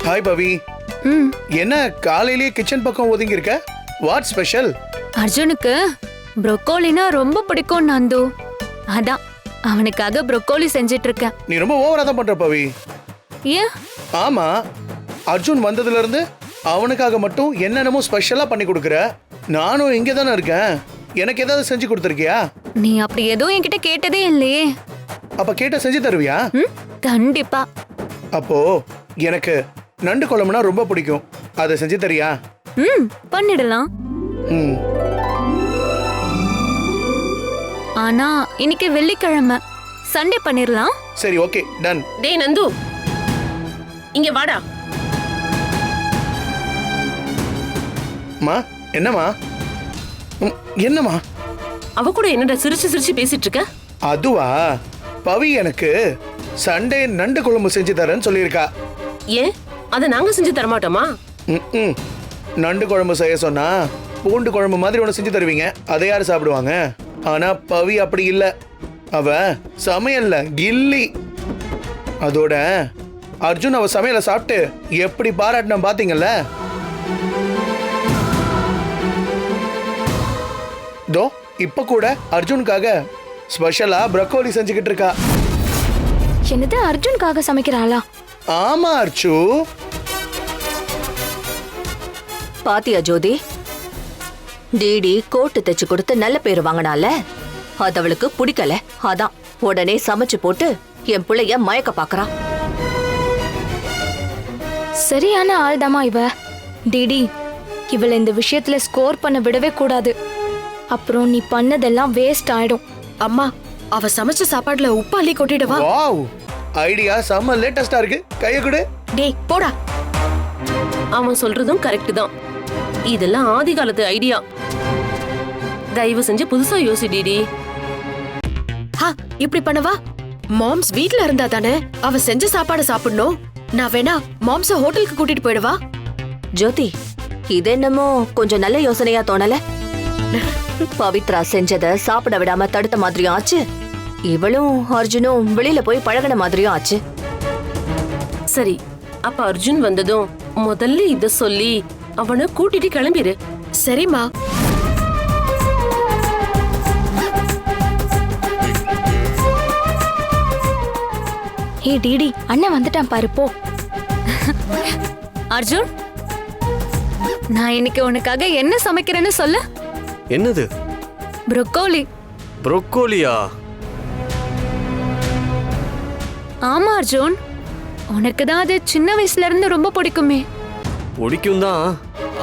Hi பவி. என்ன காலையிலேயே kitchen பக்கம் ஒதுங்கி இருக்க? What special? அர்ஜுனுக்கு ப்ரோக்கோலினா ரொம்ப பிடிக்கும் நந்து. அதான் அவனுக்காக ப்ரோக்கோலி செஞ்சிட்டு இருக்கேன். நீ ரொம்ப ஓவரா தான் பண்ற பவி. ஏன்? ஆமா, அர்ஜுன் வந்ததுல இருந்து அவனுக்காக மட்டும் என்னென்னமோ ஸ்பெஷலா பண்ணி கொடுக்குற. நானும் இங்கே தானே இருக்கேன். எனக்கு ஏதாவது செஞ்சு கொடுத்துருக்கியா? நீ அப்படி எதுவும் என்கிட்ட கேட்டதே இல்லையே. அப்ப கேட்ட செஞ்சு தருவியா? கண்டிப்பா. அப்போ எனக்கு நண்டு குழம்புனா ரொம்ப பிடிக்கும். அதை செஞ்சு தரியா? பண்ணிடலாம். ஆனா இன்னைக்கு வெள்ளிக்கிழமை, சண்டே பண்ணிரலாம். சரி, ஓகே, டன். டேய் நந்து, இங்க வாடா. மா, என்னம்மா? என்னம்மா? அவ கூட என்னடா சிரிச்சு சிரிச்சு பேசிட்டு இருக்க? அதுவா, பவி எனக்கு சண்டே நண்டு குழம்பு செஞ்சு தரேன்னு சொல்லியிருக்கா. ஏன், அதை நாங்க செஞ்சு தரமாட்டோமா? நண்டு குழம்பு செய்ய சொன்னா பூண்டு குழம்பு மாதிரி ஒன்று செஞ்சு தருவீங்க. அதை யாரு சாப்பிடுவாங்க? ஆனா பவி அப்படி இல்ல. அவ சமையல்ல கில்லி. அதோட அர்ஜுன் அவ சமையலை சாப்பிட்டு எப்படி பாராட்டின பாத்தீங்கல்ல? தோ இப்ப கூட அர்ஜுனுக்காக ஸ்பெஷலா ப்ரோக்கோலி செஞ்சுக்கிட்டு இருக்கா. என்னது, அர்ஜுனுக்காக சமைக்கிறாளா? ஆமா அர்ச்சு. பாத்தியா ஜோதி, டிடி கோட்டு தைச்சு கொடுத்து நல்ல பேரு வாங்கினால, அது அவளுக்கு பிடிக்கல. அதான் உடனே சமைச்சு போட்டு என் பிள்ளைய மயக்க பாக்குறா. சரியான ஆள்தாமா இவ. டிடி, இவளை இந்த விஷயத்துல ஸ்கோர் பண்ண விடவே கூடாது. அப்புறம் நீ பண்ணதெல்லாம் வேஸ்ட் ஆயிடும். அம்மா, அவ சமைச்ச சாப்பாடுல உப்பு அள்ளி கொட்டிடவா? வாவ், ஐடியா செம்ம லேட்டஸ்டா இருக்கு. கைய கொடு. டேய் போடா. அவன் சொல்றதும் கரெக்ட் தான். இதெல்லாம் ஆதி காலத்து ஐடியா. தயவு செஞ்சு புதுசா யோசி டிடி. இப்படி பண்ணவா? மாம்ஸ் வீட்ல இருந்தா தானே அவ செஞ்ச சாப்பாடு சாப்பிடணும். நான் வேணா மாம்ஸ ஹோட்டலுக்கு கூட்டிட்டு போயிடுவா? ஜோதி, இது என்னமோ கொஞ்சம் நல்ல யோசனையா தோணல. பவித்ரா செஞ்சத சாப்பிட விடாம தடுத்த மாதிரியும் ஆச்சு, இவளும் அர்ஜுனும் வெளியில போய் பழகின மாதிரியும் ஆச்சு. சரி, அப்ப அர்ஜுன் வந்ததும் முதல்ல இத சொல்லி அவனை கூட்டிட்டு கிளம்பிரு. சரிம்மா. ஹே டிடி, அண்ணன் வந்துட்டான் பாரு, போ. அர்ஜுன், நான் இன்னைக்கு உனக்காக என்ன சமைக்கிறேன்னு சொல்லு. என்னது? ப்ரோக்கோலி. ப்ரோக்கோலியா? ஆமா அர்ஜுன், உனக்கு தான் அது சின்ன வயசுல இருந்து ரொம்ப பிடிக்குமே. பிடிக்கும் தான்,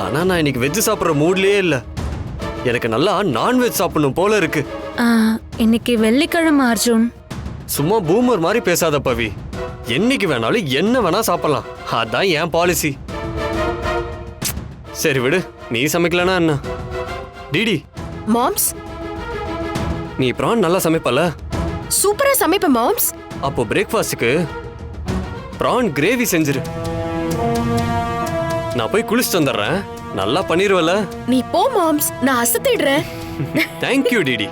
ஆனா நான் இன்னைக்கு வெஜ் சாப்பிட்ற மூட்லயே இல்ல. எனக்கு நல்லா நான்வெஜ் சாப்பிடணும் போல இருக்கு. இன்னைக்கு வெள்ளிக்கிழமை அர்ஜுன். சும்மா பூமர் மாதிரி பேசாத பவி. என்னைக்கு வேணாலும் என்ன வேணா சாப்பிடலாம், அதான் என் பாலிசி. சரி விடு, நீ சமைக்கலனா என்ன? டிடி, மாம்ஸ், நீ ப்ரான் நல்லா சமைப்பல? சூப்பரா சமைப்ப மாம்ஸ். அப்போ பிரேக்ஃபாஸ்டுக்கு ப்ரான் கிரேவி செஞ்சிரு. நான் போய் குளிச்சுட்டு வந்துடுறேன். நல்லா பண்ணிருவல? நீ போ மாம்ஸ், நான் அசத்திடுறேன். Thank you DD.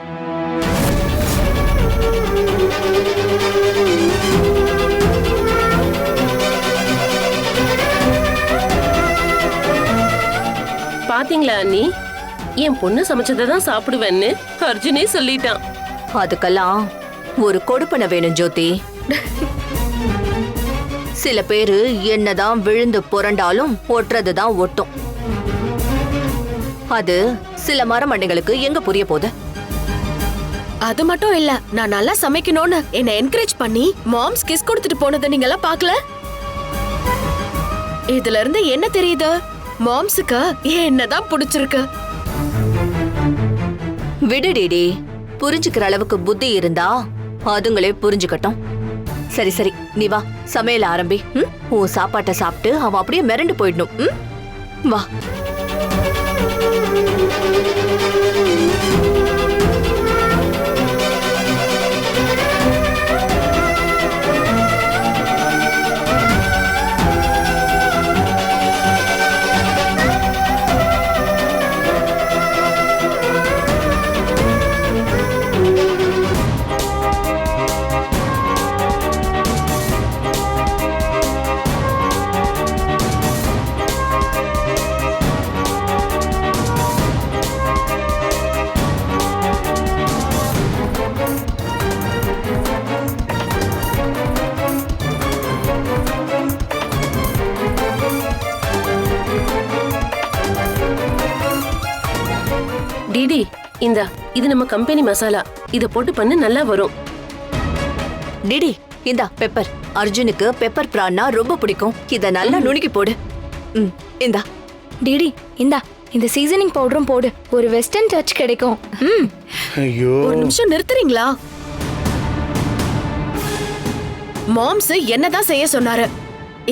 பாத்தீங்களா அண்ணி, என் பொண்ணு சமைச்சதை தான் சாப்பிடுவேன்னு அர்ஜுனே சொல்லிட்டான். அதுக்கெல்லாம் ஒரு கொடுப்பனை வேணும் ஜோதி. சில பேரு என்னதான் விழுந்து புரண்டாலும் ஒட்டுறதுதான் ஒட்டும். அது சில மரமண்டைகளுக்கு எங்க புரிய போகுது? அது மட்டும் இல்ல, நான் நல்லா சமைக்கணும்னு என்ன என்கரேஜ் பண்ணி மாம்ஸ் கிஸ் கொடுத்துட்டு போனதை நீங்க எல்லாம் பாக்கல? இதுல இருந்து என்ன தெரியுது? மாம்ஸுக்கு என்னதான் பிடிச்சிருக்கு. விடு டிடி, புரிஞ்சுக்கிற அளவுக்கு புத்தி இருந்தா அதுங்களே புரிஞ்சுக்கட்டும். சரி சரி, நீ வா, சமையல் ஆரம்பி. உன் சாப்பாட்டை சாப்பிட்டு அவன் அப்படியே மிரண்டு போயிடணும். வா. டிடி இந்தா, இது நம்ம கம்பெனி மசாலா. இத போட்டு பண்ணு, நல்லா வரும். டிடி இந்தா பெப்பர். அர்ஜுனுக்கு பெப்பர் பிரான்னா ரொம்ப பிடிக்கும். இத நல்லா நுணுக்கி போடு. இந்தா. டிடி இந்தா இந்த சீசனிங் பவுடரும் போடு, ஒரு வெஸ்டர்ன் டச் கிடைக்கும். ஐயோ, ஒரு நிமிஷம் நிறுத்துறீங்களா? மாம்ஸ் என்னதான் செய்ய சொன்னாரு?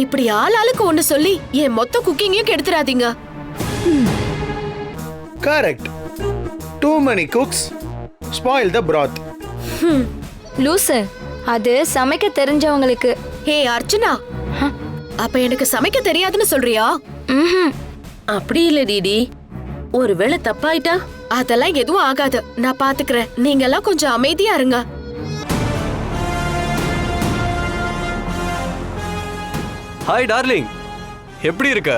இப்படி ஆளாளுக்கு ஒண்ணு சொல்லி என் மொத்த குக்கிங்கையும் கெடுத்துறாதீங்க. Correct. Too many cooks spoil the broth. லூசு, அது சமைக்க தெரிஞ்சவங்களுக்கு. ஹே அர்ச்சனா, அப்ப எனக்கு சமைக்க தெரியாதுன்னு சொல்றியா? ம்ஹும். அப்படி இல்ல டிடி, ஒருவேளை தப்பாயிட்டா? அதெல்லாம் எதுவும் ஆகாது, நான் பாத்துக்கிறேன். நீங்க எல்லாம் கொஞ்சம் அமைதியா இருங்க. ஹாய் டார்லிங், எப்படி இருக்க?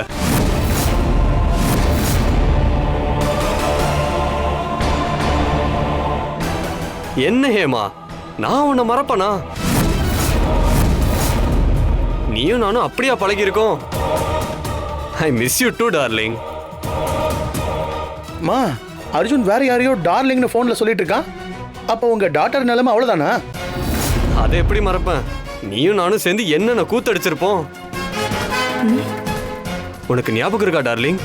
என்ன ஹேமா, நான் உன்னை மறப்பனா? நீயும் நானும் அப்படியா பழகியிருக்கோம்? I miss you too darling. மா, அர்ஜுன் வேற யாரையோ டார்லிங்னு போன்ல சொல்லிட்டு இருக்கான். அப்ப உங்க டாட்டர் நிலைமை அவ்வளவுதானா? அதை எப்படி மறப்பேன்? நீயும் நானும் சேர்ந்து என்னென்ன கூத்தடிச்சிருப்போம். உனக்கு ஞாபகம் இருக்கா டார்லிங்?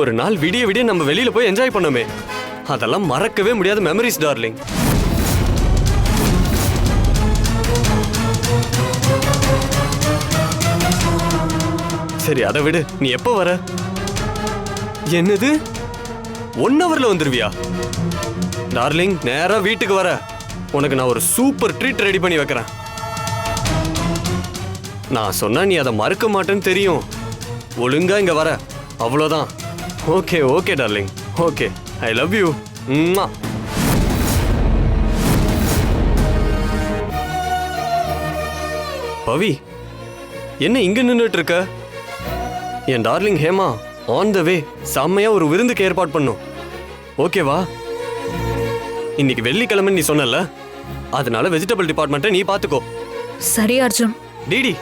ஒரு நாள் விடிய விடிய நம்ம வெளியில போய் என்ஜாய் பண்ணோமே, அதெல்லாம் மறக்கவே முடியாத மெமரிஸ் டார்லிங். சரி அதை விடு, நீ எப்போ வர? என்னது 1 ஹவர்ல வந்துருவியா? டார்லிங், நேரா வீட்டுக்கு வர உனக்கு நான் ஒரு சூப்பர் ட்ரீட் ரெடி பண்ணி வைக்கிறேன். நான் சொன்னா நீ அதை மறக்க மாட்டேன்னு தெரியும். ஒழுங்கா இங்க வர, அவ்வளோதான். Okay okay darling, okay. I love you. Pavi, என்ன இங்க நின்றுட்டு இருக்க? என் darling Hema on the way. செம்மையா ஒரு விருந்துக்கு ஏற்பாடு பண்ணும். ஓகேவா? இன்னைக்கு வெள்ளிக்கிழமை நீ சொன்னல, அதனால வெஜிடபிள் டிபார்ட்மெண்ட்டை நீ பாத்துக்கோ. சரி அர்ஜுன். டிடி,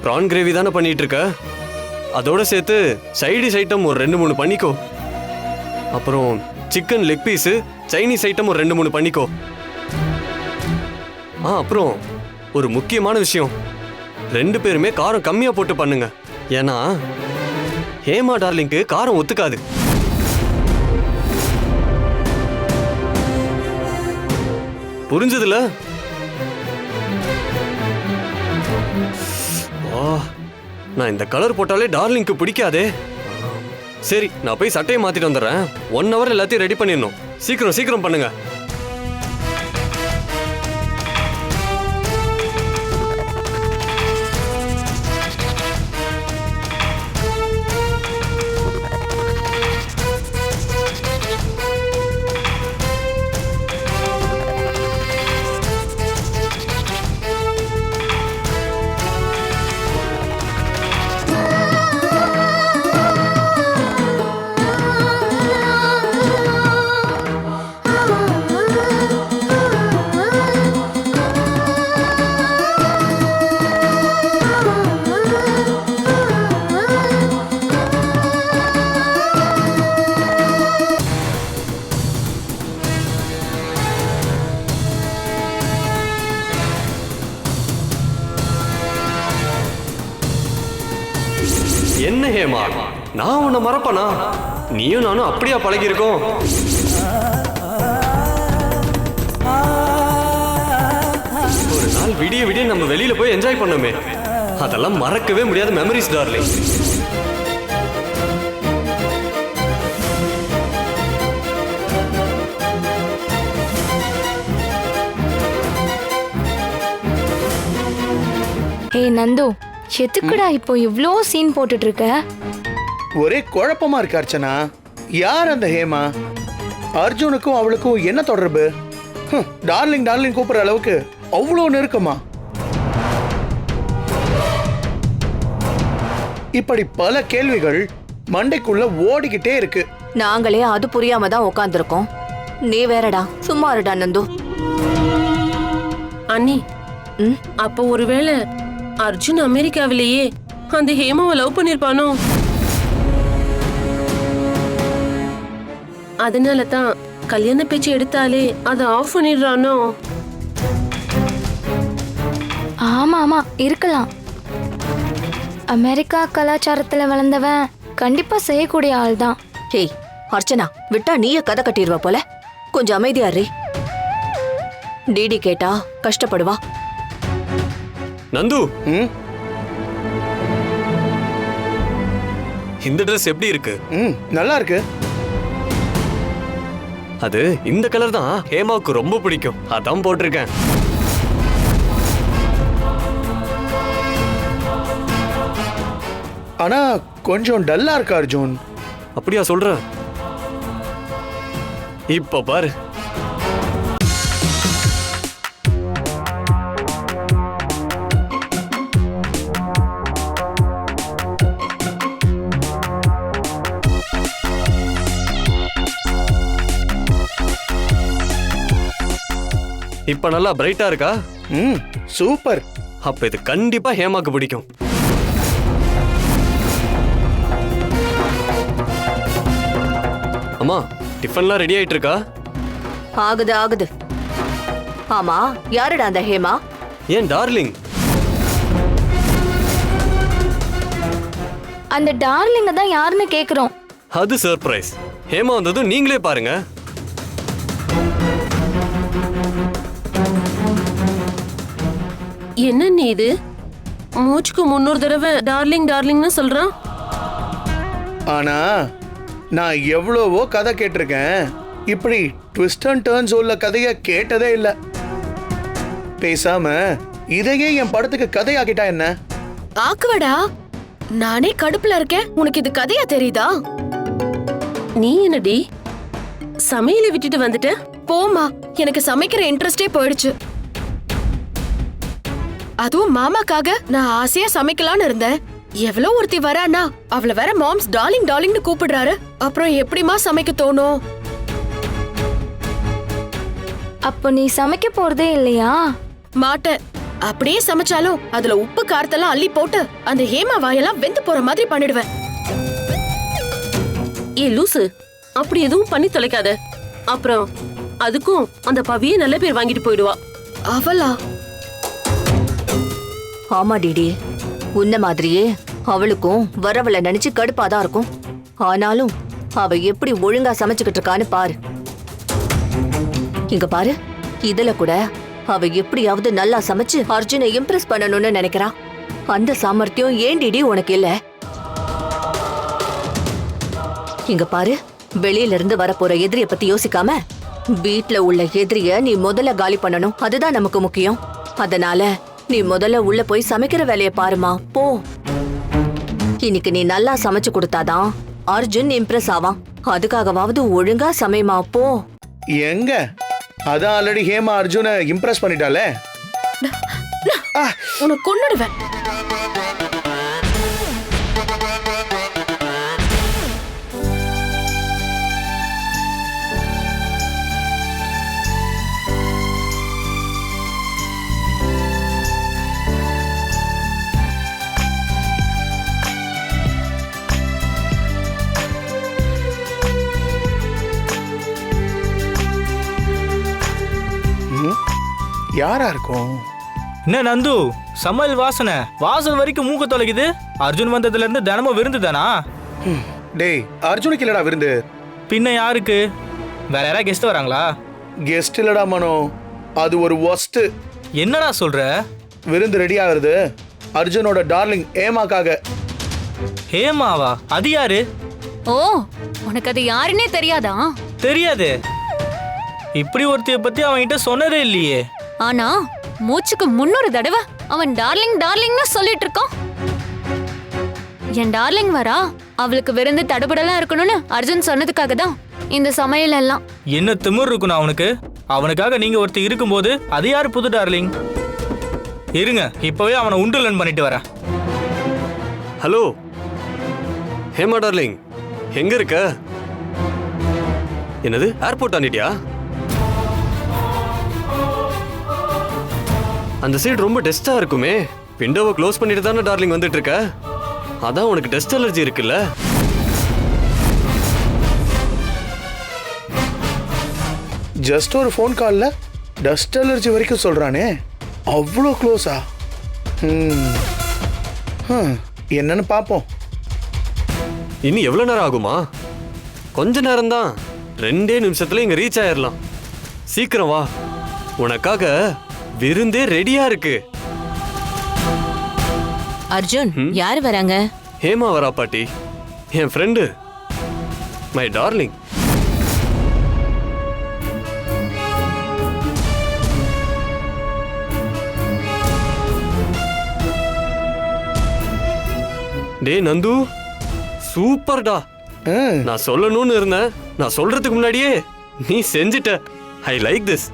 ப்ரான் கிரேவி தானே பண்ணிட்டு இருக்க? அதோட சேர்த்து சைடிஷ் ஐட்டம் ஒரு 2-3 பண்ணிக்கோ. அப்புறம் chicken leg piece, Chinese item ஒரு 2-3 பண்ணிக்கோ. அப்புறம் ஒரு முக்கியமான விஷயம், 2 பேருமே காரம் கம்மியா போட்டு பண்ணுங்க. ஏன்னா ஹேமா டார்லிங்க்கு காரம் ஒத்துக்காது. புரிஞ்சதுல? நான் இந்த கலர் போட்டாலே டார்லிங்க்கு பிடிக்காதே. சரி, நான் போய் சட்டையை மாத்திட்டு வந்துடுறேன். 1 ஹவர் எல்லாத்தையும் ரெடி பண்ணிடணும். சீக்கிரம் சீக்கிரம் பண்ணுங்க. என்ன ஹேமா, நான் உன்னை மறப்பனா? நீயும் நானும் அப்படியா பழகியிருக்கோம்? ஒரு நாள் விடிய விடிய நம்ம வெளியில போய் என்ஜாய் பண்ணோமே, அதெல்லாம் மறக்கவே முடியாத மெமரிஸ் டார்லிங். ஏய் நந்து, எதுக்குடா இப்போ இவ்ளோ சீன் போட்டுட்டு இருக்க? ஒரே குழப்பமா இருக்கு அர்ச்சனா. யார் அந்த ஹேமா? அர்ஜுனுக்கும் அவளுக்கும் என்ன தொடர்பு? டார்லிங் டார்லிங் கூப்பிடுற அளவுக்கு அவ்வளோ நெருக்கமா? இப்படி பல கேள்விகள் மண்டைக்குள்ள ஓடிக்கிட்டே இருக்கு. நாங்களே அது புரியாம தான் உட்கார்ந்துருக்கோம். நீ வேறடா, சும்மா இருடா நந்து. அண்ணி, அப்ப ஒருவேளை அர்ஜுன் அமெரிக்காவிலேயே அந்த ஹேமாவை லவ் பண்ணிருப்பானோ? அதனால தான் கல்யாண பேச்சு எடுத்தாலே அதை ஆஃப் பண்ணிடுறானோ? ஆமா ஆமா இருக்கலாம். அமெரிக்கா கலாச்சாரத்துல வளர்ந்தவன் கண்டிப்பா செய்யக்கூடிய ஆள் தான். ஹேய் அர்ச்சனா, விட்டா நீயே கதை கட்டிடுவ போல. கொஞ்சம் அமைதியா இரு. டிடி கேட்டா கஷ்டப்படுவா. நந்து, ம் இந்த ட்ரெஸ் எப்படி இருக்கு? ம் நல்லா இருக்கு. அது இந்த கலர் தான் ஹேமாவுக்கு ரொம்ப பிடிக்கும், அதான் போட்டிருக்கேன். ஆனா கொஞ்சம் டல்லா இருக்கா அர்ஜுன். அப்படியா சொல்ற? இப்ப பாரு. இப்ப நல்லா பிரைட்டா இருக்கா? ம் சூப்பர். அப்ப இது கண்டிப்பா ஹேமாக்கு பிடிக்கும். அம்மா, டிஃபன்லாம் ரெடி ஆயிட்டு இருக்கா? ஆகுது ஆகுது. ஆமா, யாருடா அந்த ஹேமா? ஏன் டார்லிங்? அந்த டார்லிங்க தான் யாருன்னு கேக்குறோம். அது சர்ப்ரைஸ். ஹேமா வந்ததும் நீங்களே பாருங்க. என்ன நீ இது மூச்சுக்கு 300 தடவை டார்லிங் டார்லிங்னு சொல்றான்? ஆனா நான் எவ்வளவோ கதை கேட்டிருக்கேன், இப்படி ட்விஸ்ட் அண்ட் டர்ன்ஸ் உள்ள கதைய கேட்டதே இல்ல. பேசாம இதையே என் படத்துக்கு கதையாக்கிட்டா என்ன? ஆக்குவடா, நானே கடுப்புல இருக்கேன். உனக்கு இது கதையா தெரியுதா? நீ என்னடி சமையலை விட்டுட்டு வந்துட்ட? போமா, எனக்கு சமைக்கிற இன்ட்ரெஸ்டே போயிடுச்சு. அதுவும் மாமாக்காக நான் ஆசையா சமைக்கலாம்னு இருந்தேன். எவ்வளோ ஒருத்தி வரானா, அவளை வேற மாம்ஸ் டார்லிங் டார்லிங்னு கூப்பிடுறாரு. அப்புறம் எப்படிமா சமைக்க தோணும்? அப்போ நீ சமைக்க போறதே இல்லையா? மாட்டேன். அப்படியே சமைச்சாலும் அதுல உப்பு காரத்தெல்லாம் அள்ளி போட்டு அந்த ஹேமா வாயெல்லாம் வெந்து போற மாதிரி பண்ணிடுவேன். ஏ லூசு, அப்படி எதுவும் பண்ணி தொலைக்காத. அப்புறம் அதுக்கும் அந்த பவியே நல்ல பேர் வாங்கிட்டு போயிடுவா. அவளா? ஆமா டிடி, உன்ன மாதிரியே அவளுக்கும் வரவளை நினைச்சு கடுப்பாதான் இருக்கும். ஆனாலும் அவ எப்படி ஒழுங்கா சமைச்சுக்கிட்டு இருக்கான்னு பாரு. இங்க பாரு, இதுல கூட அவ எப்படியாவது நல்லா சமைச்சு அர்ஜுனை இம்ப்ரெஸ் பண்ணணும்னு நினைக்கிறா. அந்த சாமர்த்தியம் ஏன் டிடி உனக்கு இல்ல? இங்க பாரு, வெளியில இருந்து வரப்போற எதிரிய பத்தி யோசிக்காம வீட்ல உள்ள எதிரிய நீ முதல்ல காலி பண்ணணும். அதுதான் நமக்கு முக்கியம். அதனால நீ முதல்ல உள்ள போய் சமைக்கிற வேலைய பாருமா, போ. இன்னைக்கு நீ நல்லா சமைச்சு கொடுத்தாதான் அர்ஜுன் இம்ப்ரெஸ் ஆவான். அதுக்காகவாவது ஒழுங்கா சமைமா, போ. எங்க அதான் ஆல்ரெடி ஹேமா அர்ஜுனை இம்ப்ரெஸ் பண்ணிட்டாலே. உனக்கு கொன்னுடுவேன். யாரா இருக்கும்? என்ன நந்து, சமையல் வாசனை வாசல் வரைக்கும் மூக்க தொலைக்குது. அர்ஜுன் வந்ததுல இருந்து தினமும் விருந்து தானா? டேய், அர்ஜுனுக்கு இல்லடா விருந்து. பின்ன யாருக்கு? வேற யாராவது கெஸ்ட் வராங்களா? கெஸ்ட் இல்லடா மனோ, அது ஒரு ஒஸ்ட். என்னடா சொல்ற? விருந்து ரெடி ஆகுறது அர்ஜுனோட டார்லிங் ஹேமாக்காக. ஹேமாவா? அது யாரு? ஓ, உனக்கு அது யாருன்னே தெரியாதா? தெரியாது. இப்படி ஒருத்தைய பத்தி அவன்கிட்ட சொன்னதே இல்லையே. ஆனா மூச்சுக்கு 300 தடவை அவன் டார்லிங் டார்லிங்னு சொல்லிட்டு இருக்கான். என் டார்லிங் வரா, அவளுக்கு விருந்து தடுபடலாம் இருக்கணும்னு அர்ஜுன் சொன்னதுக்காக தான் இந்த சமையல் எல்லாம். என்ன திமிர் இருக்கணும் அவனுக்கு? அவனுக்காக நீங்க ஒருத்தர் இருக்கும்போது அது யாரு புது டார்லிங்? இருங்க, இப்பவே அவனை உண்டுலன் பண்ணிட்டு வரேன். ஹலோ ஹேமா டார்லிங், எங்க இருக்க? என்னது, ஏர்போர்ட் ஆனிட்டியா? அந்த சைடு ரொம்ப டஸ்டா இருக்குமே. விண்டோவை க்ளோஸ் பண்ணிட்டு தானே டார்லிங் வந்துட்டு இருக்க. அதான் உனக்கு டஸ்ட் அலர்ஜி இருக்குல்ல. ஜஸ்ட் ஒரு ஃபோன் கால்ல டஸ்ட் அலர்ஜி வரைக்கும் சொல்றானே, அவ்வளோ க்ளோஸா? என்னன்னு பார்ப்போம். இன்னும் எவ்வளவு நேரம் ஆகுமா? கொஞ்ச நேரம் தான், 2 நிமிஷத்துல இங்க ரீச் ஆயிடலாம். சீக்கிரம் வா, உனக்காக விருந்தே ரெடியா இருக்கு. அர்ஜுன், யார் வராங்க? ஹேமா வரா பாட்டி, என் ஃப்ரெண்டு, மை டார்லிங். டே நந்து, சூப்பர்டா. நான் சொல்லணும்னு இருந்தேன், நான் சொல்றதுக்கு முன்னாடியே நீ செஞ்சிட்ட. I like this.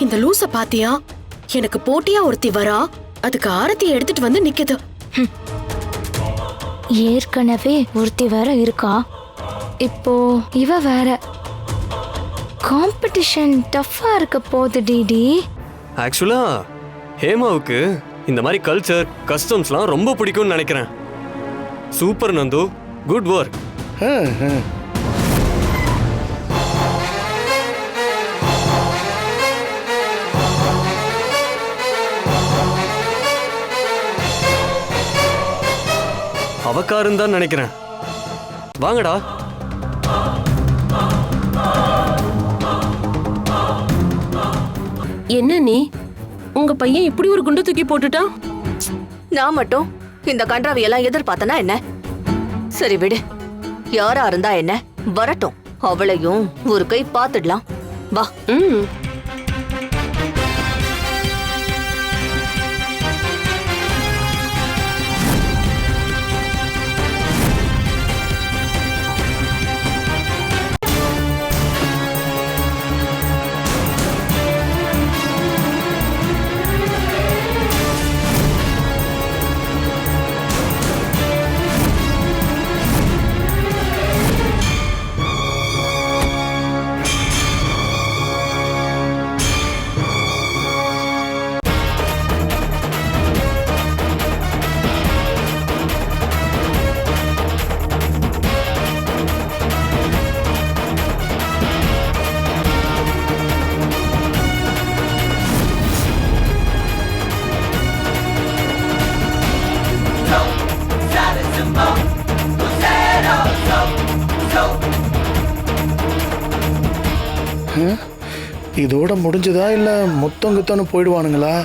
இந்த லூச பாத்தியா? எனக்கு போட்டியா ஒருத்தி வரா, அதுக்கு ஆரத்தி எடுத்துட்டு வந்து நிக்குது. ஏற்கனவே ஒருத்தி வேற இருக்கா, இப்போ இவ வேற. காம்படிஷன் டஃப்பா இருக்க போகுது டிடி. ஆக்சுவலா ஹேமாவுக்கு இந்த மாதிரி கல்ச்சர் கஸ்டம்ஸ்லாம் ரொம்ப பிடிக்கும்னு நினைக்கிறேன். Super Nandu, good work. அவக்காருன்னு தான் நினைக்கிறேன். வாங்கடா. என்ன நீ, உங்க பையன் இப்படி ஒரு குண்டு தூக்கி போட்டுட்டான்? நான் மட்டும் இந்த கன்றாவியெல்லாம் எதிர்பார்த்தனா என்ன? சரி விடு, யாரா இருந்தா என்ன, வரட்டும். அவளையும் ஒரு கை பார்த்துடலாம். வா. இதோட முடிஞ்சதா இல்ல மொத்தம் குத்தன்னு போயிடுவானுங்களா?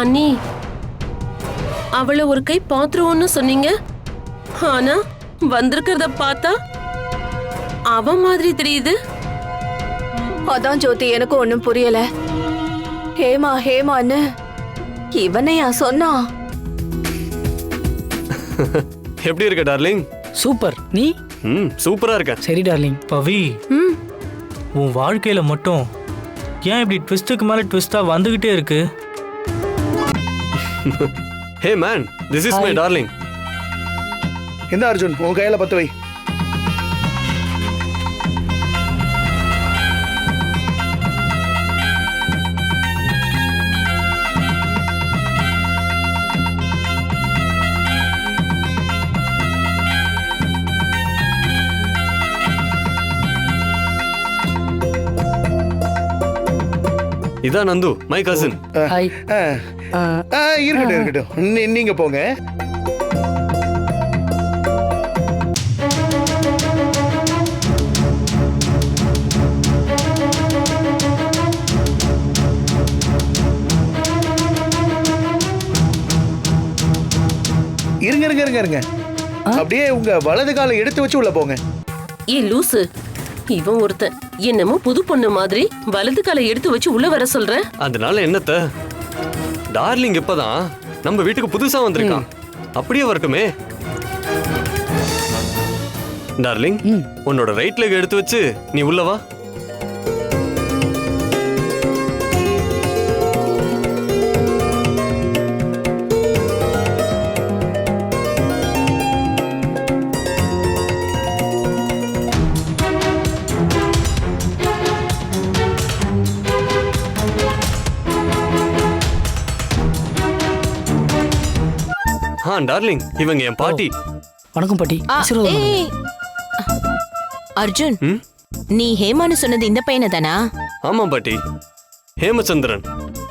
அண்ணி, அவளை ஒரு கை பாத்துருவோன்னு சொன்னீங்க, ஆனா வந்திருக்கிறத பார்த்தா அவ மாதிரி தெரியுது. அதான் ஜோதி, எனக்கு ஒண்ணும் புரியல. ஹேமா ஹேமான்னு இவனையா சொன்னா? எப்படி இருக்க டார்லிங்? சூப்பர். நீ? சூப்பரா இருக்க. சரி டார்லிங். பவி, உன் வாழ்க்கையில மட்டும் ஏன் இப்படி ட்விஸ்டுக்கு மேல ட்விஸ்டா வந்துகிட்டே இருக்கு? Hey man, this is my darling. இந்த அர்ஜுன், உன் கையில பத்து வை. இதான் நந்து, மை கசின். இருக்கட்டும் இருக்கட்டும், நீங்க போங்க. இருங்க இருங்க இருங்க இருங்க, அப்படியே உங்க வலது காலை எடுத்து வச்சு உள்ள போங்க. ஏ லூசு, இவன் ஒருத்தன் என்னமோ புது பொண்ணு மாதிரி வலது காலை எடுத்து வச்சு உள்ள வர சொல்ற. அதனால என்னத்த, டார்லிங் இப்பதான் நம்ம வீட்டுக்கு புதுசா வந்திருக்கான், அப்படியே வரட்டுமே. டார்லிங், உன்னோட ரைட் லெக் எடுத்து வச்சு நீ உள்ள வா. டார்லிங் இவங்க என் பாட்டி. வணக்கம் பாட்டி. ஆசீர்வாதம் பண்ணுங்க. ஏய், அர்ஜுன் ம்? நீ ஹேமான்னு சொன்னது இந்த பையனை தானா? ஆமா பாட்டி, ஹேமச்சந்திரன்.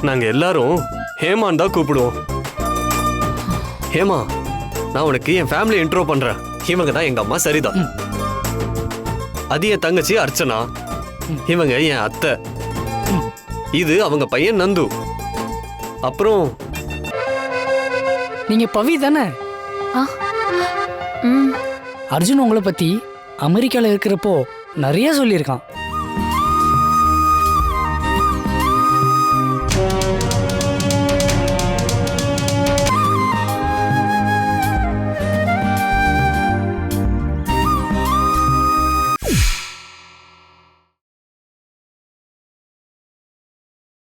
நாங்க எல்லாரும் ஹேமான் தான் கூப்பிடுவோம். ஹேமா, நான் உனக்கு என் ஃபேமிலி இன்ட்ரோ பண்றேன். இவங்க தான் எங்க அம்மா சரிதா. அது என் தங்கச்சி அர்ச்சனா. இவங்க என் அத்தை. இது அவங்க பையன் நந்து. அப்புறம் நீங்க பவி தானே? ம் அர்ஜுன் உங்களை பத்தி அமெரிக்கால இருக்கிறப்போ நிறைய சொல்லியிருக்கான்.